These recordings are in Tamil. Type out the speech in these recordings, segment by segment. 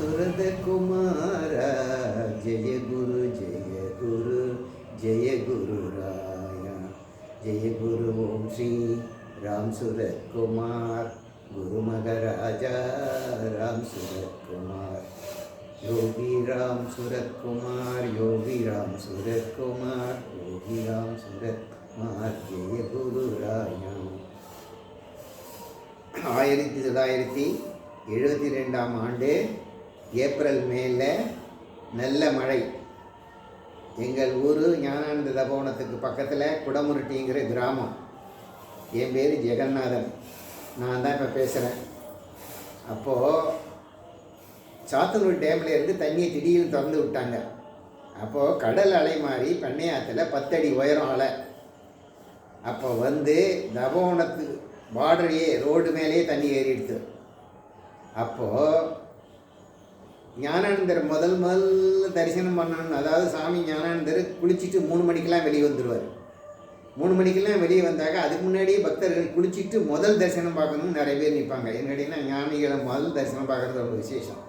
सुरतकुमारा जय गुरु जय गुरु राया जय गुरु ओम श्री राम सूरत कुमार गुरु महाराजा राम सूरत कुमार योगी राम सूरत कुमार योगी राम सूरत कुमार योगी राम सूरत कुमार जय गुरु राया 1972 ஆண்டு ஏப்ரல் மேல நல்ல மழை. எங்கள் ஊர் ஞானானந்த தபோவனத்துக்கு பக்கத்தில் குடமுருட்டிங்கிற கிராமம். என் பேர் ஜெகநாதன். நான் தான் இப்போ பேசுகிறேன். அப்போது சாத்தனூர் டேமில் இருந்து தண்ணியை திடீர்னு திறந்து விட்டாங்க. அப்போது கடல் அலை மாதிரி பண்ணையாத்தில் 10 அடி உயரம் அலை. அப்போ வந்து தபோவனத்துக்கு பார்டரையே ரோடு மேலேயே தண்ணி ஏறிடுது. அப்போது ஞானானந்தர் முதல் தரிசனம் பண்ணணும். அதாவது சாமி ஞானானந்தர் குளிச்சுட்டு 3 மணிக்கெலாம் வெளியே வந்துடுவார். 3 மணிக்கெல்லாம் வெளியே வந்தாங்க. அதுக்கு முன்னாடியே பக்தர்கள் குளிச்சுட்டு முதல் தரிசனம் பார்க்கணும்னு நிறைய பேர் நிற்பாங்க. என்னடின்னா ஞானிகளை முதல் தரிசனம் பார்க்குறது ஒரு விசேஷம்.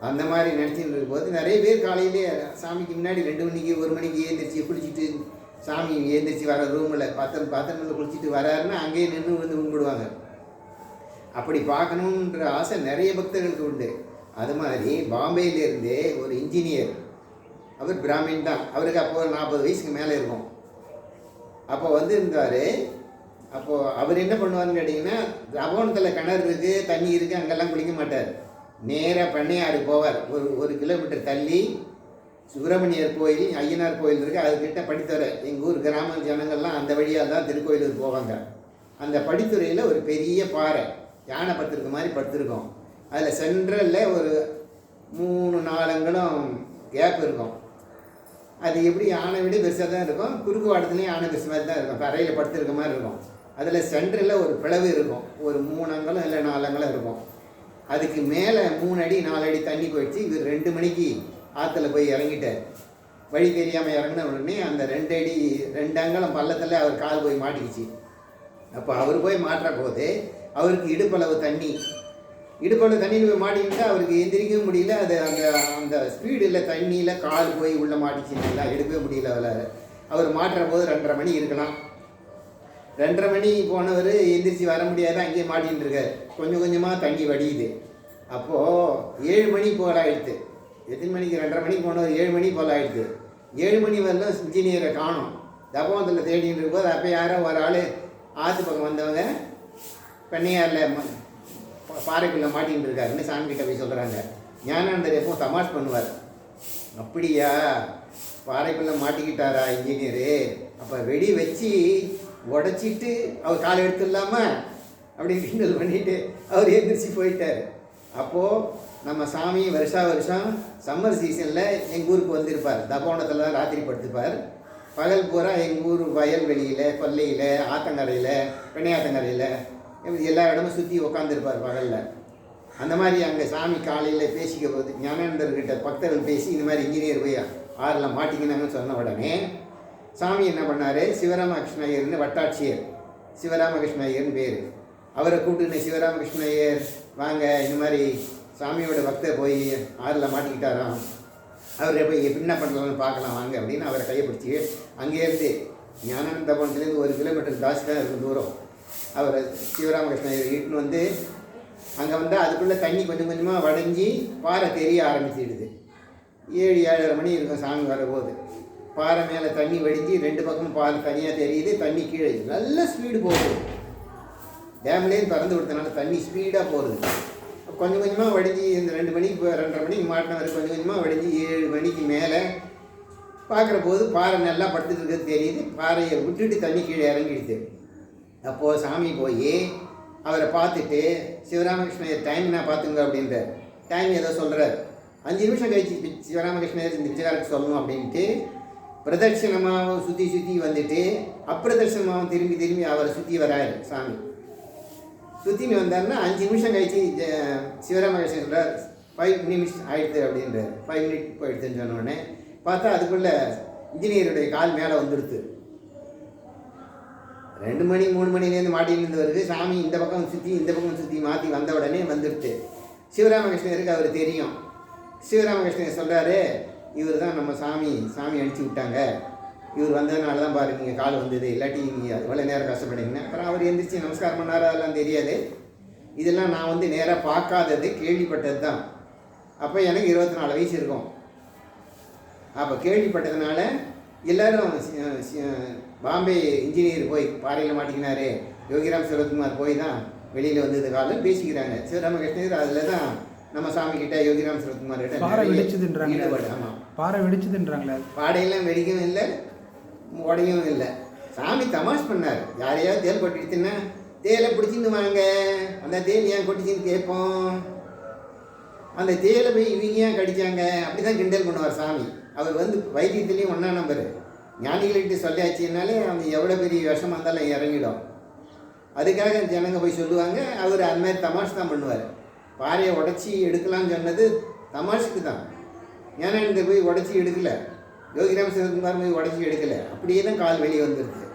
அந்த மாதிரி நினச்சிட்டு இருக்கும்போது நிறைய பேர் காலையிலே சாமிக்கு முன்னாடி 2 மணிக்கு 1 மணிக்கு ஏந்திரிச்சு குளிச்சுட்டு சாமி ஏந்திரிச்சு வர ரூமில் பாத்திரத்தில் குளிச்சுட்டு வராருன்னா அங்கேயே நின்று வந்து கும்பிடுவாங்க. அப்படி பார்க்கணுன்ற ஆசை நிறைய பக்தர்களுக்கு உண்டு. அது மாதிரி பாம்பேயிலேருந்தே ஒரு இன்ஜினியர், அவர் பிராமின் தான், அவருக்கு அப்போது 40 வயசுக்கு மேலே இருக்கும். அப்போ வந்து இருந்தார். அப்போது அவர் என்ன பண்ணுவார்னு கேட்டிங்கன்னா, தபோவனத்தில் கிணறு இருக்குது, தண்ணி இருக்குது, அங்கெல்லாம் குளிக்க மாட்டார். நேராக பண்ணையாறு போவார். ஒரு கிலோமீட்டர் தள்ளி சுப்பிரமணியர் கோயில், ஐயனார் கோயில் இருக்குது, அதுக்கிட்ட படித்துறை. எங்கள் ஊர் கிராம ஜனங்கள்லாம் அந்த வழியாக தான் திருக்கோயிலுக்கு போவாங்க. அந்த படித்துறையில் ஒரு பெரிய பாறை யானை படுத்திருக்க மாதிரி படுத்திருக்கோம். அதில் சென்ட்ரலில் ஒரு 3-4 அங்குலம் கேப் இருக்கும். அது எப்படி யானை விட பெருசாக தான் இருக்கும். குறுக்கு வாட்டத்துலேயும் யானை பெருசு மாதிரி தான் இருக்கும். தரையில் படுத்திருக்க மாதிரி இருக்கும். அதில் சென்ட்ரலில் ஒரு பிளவு இருக்கும். ஒரு 3 அங்குலம் இல்லை 4 அங்குலம் இருக்கும். அதுக்கு மேலே 3 அடி 4 அடி தண்ணி போயிடுச்சு. இவர் 2 மணிக்கு ஆற்றுல போய் இறங்கிட்டார். வழி தெரியாமல் இறங்கின உடனே அந்த 2 அங்குலம் பள்ளத்தில் அவர் கால் போய் மாட்டிக்கிச்சு. அப்போ அவர் போய் மாட்டுற போது அவருக்கு இடுப்பளவு தண்ணி போய் மாட்டிக்கிட்டு அவருக்கு எந்திரிக்கவும் முடியல. அது அந்த ஸ்பீடில் தண்ணியில் கால் போய் உள்ளே மாட்டிச்சுங்களா, எடுக்கவே முடியல. அவர் மாட்டுற போது 2:30 மணி இருக்கலாம். 2:30 மணி போனவர் எந்திரிச்சு வர முடியாத அங்கேயே மாட்டின்னு இருக்கார். கொஞ்சம் கொஞ்சமாக தண்ணி வடியுது. அப்போது 7 மணி போல் ஆகிடுது. எத்தனை மணிக்கு? 2:30 மணிக்கு போனவர் 7 மணி போல் ஆகிடுது. 7 மணி வரலாம் இன்ஜினியரை காணும். தபோவனத்தில் தேடின்னு இருக்கும்போது அப்போ யாரோ ஒரு ஆள் ஆற்று பக்கம் வந்தவங்க பண்ணையாரில் பாறைக்குள்ளே மாட்டின்னு இருக்காருன்னு சாமிக்கிட்ட போய் சொல்கிறாங்க. ஞானானந்தர் எப்பவும் தமாஷ் பண்ணுவார். அப்படியா, பாறைக்குள்ளே மாட்டிக்கிட்டாரா இன்ஜினியரு? அப்போ வெடி வச்சு உடச்சிட்டு அவர் காலை எடுத்துடலாமா அப்படின்னு கிண்டல் பண்ணிவிட்டு அவர் எழுந்திரிச்சு போயிட்டார். அப்போது நம்ம சாமி வருஷம் சம்மர் சீசனில் எங்கள் ஊருக்கு வந்திருப்பார். தபோவனத்தில் தான் ராத்திரி படுத்துப்பார். பகல் பூரா எங்கள் ஊர் வயல்வெளியில், கொல்லையில், ஆத்தங்கரையில், பெண்ணையாத்தங்கரையில் எல்லா இடமும் சுற்றி உக்காந்துருப்பார் பகலில். அந்த மாதிரி அங்கே சாமி காலையில் பேசிக்க போது ஞானானந்தர்கிட்ட பக்தர்கள் பேசி இந்த மாதிரி இன்ஜினியர் போய் ஆறில் மாட்டிக்கினாங்கன்னு சொன்ன உடனே சாமி என்ன பண்ணார், சிவராமகிருஷ்ண ஐயர்னு வட்டாட்சியர், சிவராமகிருஷ்ண ஐயர்னு பேர். அவரை கூப்பிட்டுன்னு, சிவராமகிருஷ்ண ஐயர் வாங்க, இந்த மாதிரி சாமியோட பக்தர் போய் ஆறில் மாட்டிக்கிட்டாராம், அவரை போய் என்ன பண்ணுறாங்கன்னு பார்க்கலாம் வாங்க அப்படின்னு அவரை கையை பிடிச்சி அங்கேருந்து ஞானானந்த தபோவனத்துலேருந்து 1 கிலோமீட்டர் தாசி தான் இருக்கும் தூரம். அவரை சிவராமகிருஷ்ண ஐயர் இட்டுன்னு வந்து அங்கே வந்தால் அதுக்குள்ளே தண்ணி கொஞ்சம் கொஞ்சமாக வடைஞ்சி பாறை தெரிய ஆரம்பிச்சிடுது. 7-7:30 மணி இருக்கும் சாமி வரபோது. பாறை மேலே தண்ணி வடிஞ்சு 2 பக்கமும் பாறை தனியாக தெரியுது. தண்ணி கீழே நல்ல ஸ்பீடு போகுது. டேம்லேயும் திறந்து கொடுத்தனால தண்ணி ஸ்பீடாக போகுது. கொஞ்சம் கொஞ்சமாக வடிஞ்சு இந்த 2 மணிக்கு 2:30 மணிக்கு மாட்டினவர் கொஞ்சம் கொஞ்சமாக வடிஞ்சு 7 மணிக்கு மேலே பார்க்குற போது பாறை நல்லா படுத்துட்டு இருக்கிறது தெரியுது. பாறையை விட்டுட்டு தண்ணி கீழே இறங்கிடுது. அப்போது சாமி போய் அவரை பார்த்துட்டு, சிவராமகிருஷ்ணர் டைம் நான் பார்த்துங்க அப்படின்றார். டைம் ஏதோ சொல்கிறார். 5 நிமிஷம் கழிச்சு சிவராமகிருஷ்ணர் இந்த பிச்சைக்காரருக்கு சொல்லணும் அப்படின்ட்டு பிரதட்சிணமாகவும் சுற்றி வந்துட்டு அப்பிரதட்சிணமாகவும் திரும்பி அவரை சுற்றி வராரு சாமி. சுற்றின்னு வந்தாருன்னா 5 நிமிஷம் கழிச்சு சிவராமகிருஷ்ணன் சொல்கிறார் 5 நிமிஷம் ஆயிடுது அப்படின்றார். 5 மினிட் போயிடுதுன்னு சொன்னோடனே பார்த்தா அதுக்குள்ளே இன்ஜினியருடைய கால் மேலே வந்துடுது. 2 மணி 3 மணிலேருந்து மாட்டிலேருந்து வருது. சாமி இந்த பக்கம் சுற்றி மாற்றி வந்த உடனே வந்துடுது. சிவராமகிருஷ்ணருக்கு அவர் தெரியும், சிவராமகிருஷ்ணன் சொல்கிறாரு, இவர் தான் நம்ம சாமி அனுப்பிச்சி விட்டாங்க, இவர் வந்ததுனால தான் பாருங்க நீங்கள் கால் வந்தது, இல்லாட்டி நீங்கள் இவ்வளோ நேரம் கஷ்டப்படுங்க. அப்புறம் அவர் எந்திரிச்சு நமஸ்காரம் பண்ணார். அதெல்லாம் தெரியாது, இதெல்லாம் நான் வந்து நேராக பார்க்காதது, கேள்விப்பட்டது தான். அப்போ எனக்கு 24 வயசு இருக்கும். அப்போ கேள்விப்பட்டதுனால எல்லோரும் பாம்பே இன்ஜினியர் போய் பாறையில் மாட்டிக்கினாரு, யோகிராம் சிவகுமார் போய் தான் வெளியில் வந்தது காலம் பேசிக்கிறாங்க. சிவராமகிருஷ்ணர் அதில் தான் நம்ம சாமி கிட்ட, யோகிராம் சிவகுமார் கிட்ட பாறை வெடிச்சதுன்றாங்க. ஆமாம், பாறை வெடிச்சதுன்றாங்களே. பாடையெல்லாம் வெடிக்கவும் இல்லை, உடையும் இல்லை. சாமி தமாஷ் பண்ணார். யாரையாவது தேல் கொட்டிடுச்சுன்னா தேலை பிடிச்சின்னு வாங்க, அந்த தேல் ஏன் கொட்டிச்சின்னு கேட்போம். அந்த தேலை போய் இவங்க ஏன் கடித்தாங்க, அப்படி தான் கிண்டல் பண்ணுவார் சாமி. அவர் வந்து வைத்தியத்துலேயும் 1ஆம் நம்பர். ஞானிகள்கிட்ட சொல்லியாச்சுனாலே அவங்க எவ்வளோ பெரிய விஷமாக இருந்தாலும் இறங்கிடும். அதுக்காக ஜனங்க போய் சொல்லுவாங்க. அவர் அது மாதிரி தமாஷ் தான் பண்ணுவார். பாறையை உடச்சி எடுக்கலாம்னு சொன்னது தமாஷுக்கு தான். ஞானானந்தர் போய் உடச்சி எடுக்கலை, யோகிராம் சிவகுமார் போய் உடச்சி எடுக்கலை. அப்படியே தான் கால் வெளியே வந்துடுது.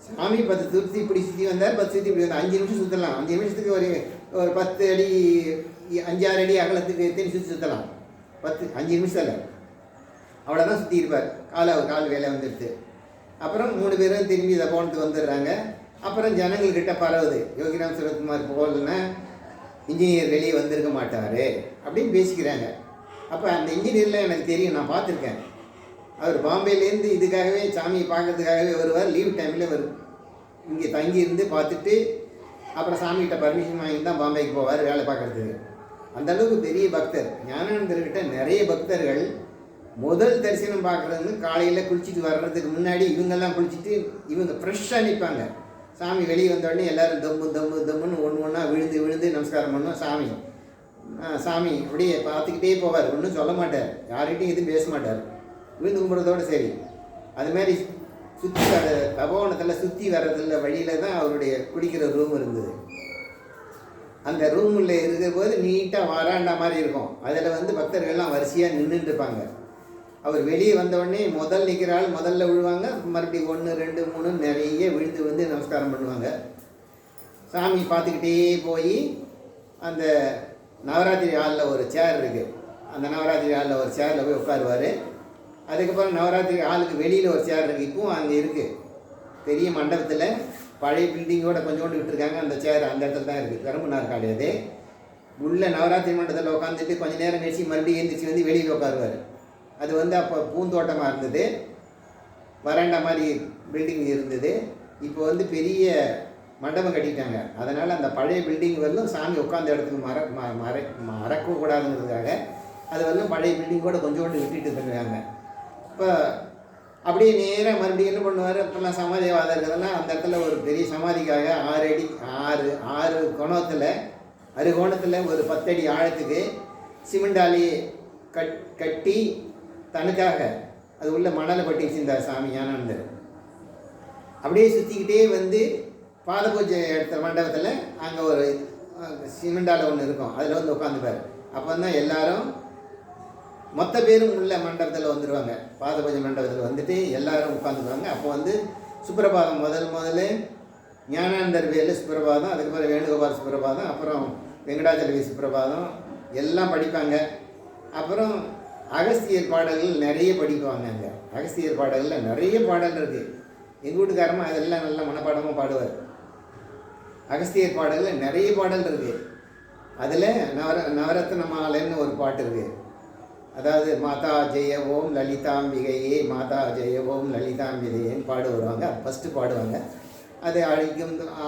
சாமி 10 சுற்றி இப்படி சுற்றி வந்தார், 10 சுற்றி இப்படி வந்தார். 5 நிமிஷம் சுற்றலாம். 5 நிமிஷத்துக்கு ஒரு 10 அடி 5-6 அடி அகலத்துக்கு எத்தனை சுற்றலாம்? 5 நிமிஷத்தில் அவ்வளோதான் சுற்றி இருப்பார். கால் வேலை வந்துடுது. அப்புறம் 3 பேரும் திரும்பி இதை போனதுக்கு வந்துடுறாங்க. அப்புறம் ஜனங்கள்கிட்ட பரவுது, யோகிராம் சிவகுமார் போகலன்னா இன்ஜினியர் வெளியே வந்திருக்க மாட்டார் அப்படின்னு பேசிக்கிறாங்க. அப்போ அந்த இன்ஜினியரில் எனக்கு தெரியும், நான் பார்த்துருக்கேன். அவர் பாம்பேலேருந்து இதுக்காகவே சாமியை பார்க்கறதுக்காகவே வருவார். லீவ் டைமில் இங்கே தங்கியிருந்து பார்த்துட்டு அப்புறம் சாமிகிட்ட பர்மிஷன் வாங்கி தான் பாம்பேக்கு போவார் வேலை பார்க்குறதுக்கு. அந்தளவுக்கு பெரிய பக்தர். ஞானானந்தர்கிட்ட நிறைய பக்தர்கள் முதல் தரிசனம் பார்க்குறதுன்னு காலையில் குளிச்சுட்டு வர்றதுக்கு முன்னாடி இவங்கெல்லாம் குளிச்சுட்டு இவங்க ஃப்ரெஷ்ஷாக நிற்பாங்க. சாமி வெளியே வந்தோடனே எல்லோரும் தம்முன்னு ஒன்று விழுந்து நமஸ்காரம் பண்ணுவோம். சாமி அப்படியே பார்த்துக்கிட்டே போவார், ஒன்றும் சொல்ல மாட்டார், யார்கிட்டையும் எதுவும் பேச மாட்டார், விழுந்து கும்பிட்றதோடு சரி. அதுமாதிரி சுற்றி வர தபோவனத்தில் சுற்றி வர்றதில்ல வழியில் தான் அவருடைய குடிக்கிற ரூம் இருந்தது. அந்த ரூமில் இருக்கிற போது நீட்டாக வராண்டா மாதிரி இருக்கும். அதில் வந்து பக்தர்கள்லாம் வரிசையாக நின்றுட்டு இருப்பாங்க. அவர் வெளியே வந்தவுடனே முதல் நிற்கிற ஆள் முதல்ல விழுவாங்க, மறுபடியும் 1 2 3 நிறைய விழுந்து நமஸ்காரம் பண்ணுவாங்க. சாமி பார்த்துக்கிட்டே போய் அந்த நவராத்திரி ஹாலில் ஒரு சேர் இருக்குது, அந்த நவராத்திரி ஹாலில் ஒரு சேரில் போய் உட்காருவார். அதுக்கப்புறம் நவராத்திரி ஹாலுக்கு வெளியில் ஒரு சேர் இருக்குது, இப்பவும் அங்கே இருக்குது. பெரிய மண்டபத்தில் பழைய பில்டிங்கோட கொஞ்சோண்டு விட்டுருக்காங்க. அந்த சேர் அந்த இடத்துல தான் இருக்குது, கரும்பு நாற்காலி. அது உள்ள நவராத்திரி மண்டபத்தில் உட்காந்துட்டு கொஞ்சம் நேரம் கழிச்சு மறுபடியும் எழுந்திரிச்சு வந்து வெளியில் உட்காருவார். அது வந்து அப்போ பூந்தோட்டமாக இருந்தது, வராண்டா மாதிரி பில்டிங் இருந்தது. இப்போ வந்து பெரிய மண்டபம் கட்டிட்டாங்க. அதனால் அந்த பழைய பில்டிங் வரலும் சாமி உட்காந்த இடத்துக்கு மறக்கக்கூடாதுங்கிறதுக்காக அது வரலும் பழைய பில்டிங் கூட கொஞ்சோண்டு விட்டுட்டு இருக்காங்க. இப்போ அப்படியே நேராக மறுபடியும் என்ன பண்ணுவார், இப்போல்லாம் சமாதிவாதம் இருக்கிறதெல்லாம் அந்த இடத்துல ஒரு பெரிய சமாதிக்காக 6 அடி 6 கோணத்தில் அறுகோணத்தில் ஒரு 10 அடி ஆழத்துக்கு சிமெண்டாலி கட்டி தனக்காக அது உள்ள மணலை பட்டி வச்சிருந்தார் சாமி ஞானானந்தர். அப்படியே சுற்றிக்கிட்டே வந்து பாத பூஜை எடுத்த மண்டபத்தில் அங்கே ஒரு சிமெண்டால் ஒன்று இருக்கும், அதில் வந்து உட்காந்துப்பார். அப்போ தான் எல்லாரும் மொத்த பேரும் உள்ள மண்டபத்தில் வந்துடுவாங்க. பாத பூஜை மண்டபத்தில் வந்துட்டு எல்லாரும் உட்காந்துக்குவாங்க. அப்போ வந்து சுப்பிரபாதம் முதல்ல ஞானானந்தர் வேலு சுப்பிரபாதம், அதுக்கப்புறம் வேணுகோபால் சுப்பிரபாதம், அப்புறம் வெங்கடாச்சலவி சுப்பிரபாதம் எல்லாம் படிப்பாங்க. அப்புறம் அகஸ்தியர் பாடல்கள் நிறைய படிப்பாங்க. அங்கே அகஸ்தியர் பாடல்களில் நிறைய பாடல் இருக்குது. எங்கள் வீட்டுக்காரமாக அதெல்லாம் நல்ல மனப்பாடமாக பாடுவார். அகஸ்தியர் பாடலில் நிறைய பாடல் இருக்குது. அதில் நவரத்ன மாலைன்னு ஒரு பாட்டு இருக்குது. அதாவது மாதா ஜெய ஓம் லலிதாம்பிகையே, மாதா ஜெய ஓம் லலிதாம்பிகையேன்னு பாடு வருவாங்க. ஃபஸ்ட்டு பாடுவாங்க. அது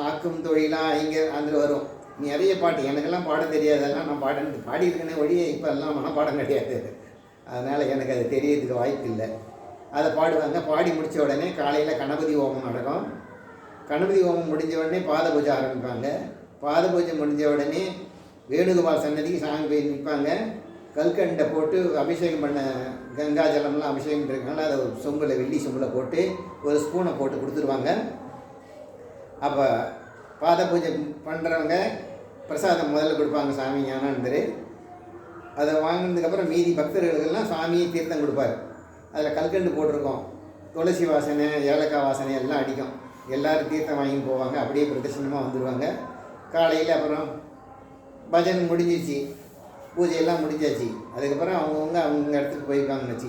ஆக்கும் தொழிலாக இங்கே அதில் வரும் நிறைய பாட்டு. எனக்கெல்லாம் பாட தெரியாதெல்லாம் நான் பாடியிருக்கேனே ஒழிய இப்போ எல்லாம் மனப்பாடம் கிடையாது. அதனால் எனக்கு அது தெரியறதுக்கு வாய்ப்பு இல்லை. அதை பாடுவாங்க. பாடி முடித்த உடனே காலையில் கணபதி ஹோமம் நடக்கும். கணபதி ஹோமம் முடிஞ்ச உடனே பாத பூஜை ஆரம்பிப்பாங்க. பாத பூஜை முடிஞ்ச உடனே வேணுகோபால் சன்னதிக்கு சாமி போய் நிற்பாங்க. கல்கண்டை போட்டு அபிஷேகம் பண்ண கங்கா ஜலம்லாம் அபிஷேகம் இருக்கனால அதை ஒரு சொம்பில் வெள்ளி சொம்பில் போட்டு ஒரு ஸ்பூனை போட்டு கொடுத்துருவாங்க. அப்போ பாத பூஜை பண்ணுறவங்க பிரசாதம் முதல்ல கொடுப்பாங்க சாமி ஞானானந்தர். அதை வாங்கினதுக்கப்புறம் மீதி பக்தர்களுக்கெல்லாம் சாமியை தீர்த்தம் கொடுப்பார். அதில் கல்கண்டு போட்டிருக்கோம், துளசி வாசனை ஏலக்காய் வாசனை எல்லாம் அடிக்கும். எல்லோரும் தீர்த்தம் வாங்கிட்டு போவாங்க. அப்படியே பிரதர்சனமாக வந்துடுவாங்க. காலையில் அப்புறம் பஜன் முடிஞ்சிச்சு. பூஜையெல்லாம் முடிஞ்சாச்சு. அதுக்கப்புறம் அவங்கவுங்க அவங்க இடத்துக்கு போயிருக்காங்கன்னு வச்சு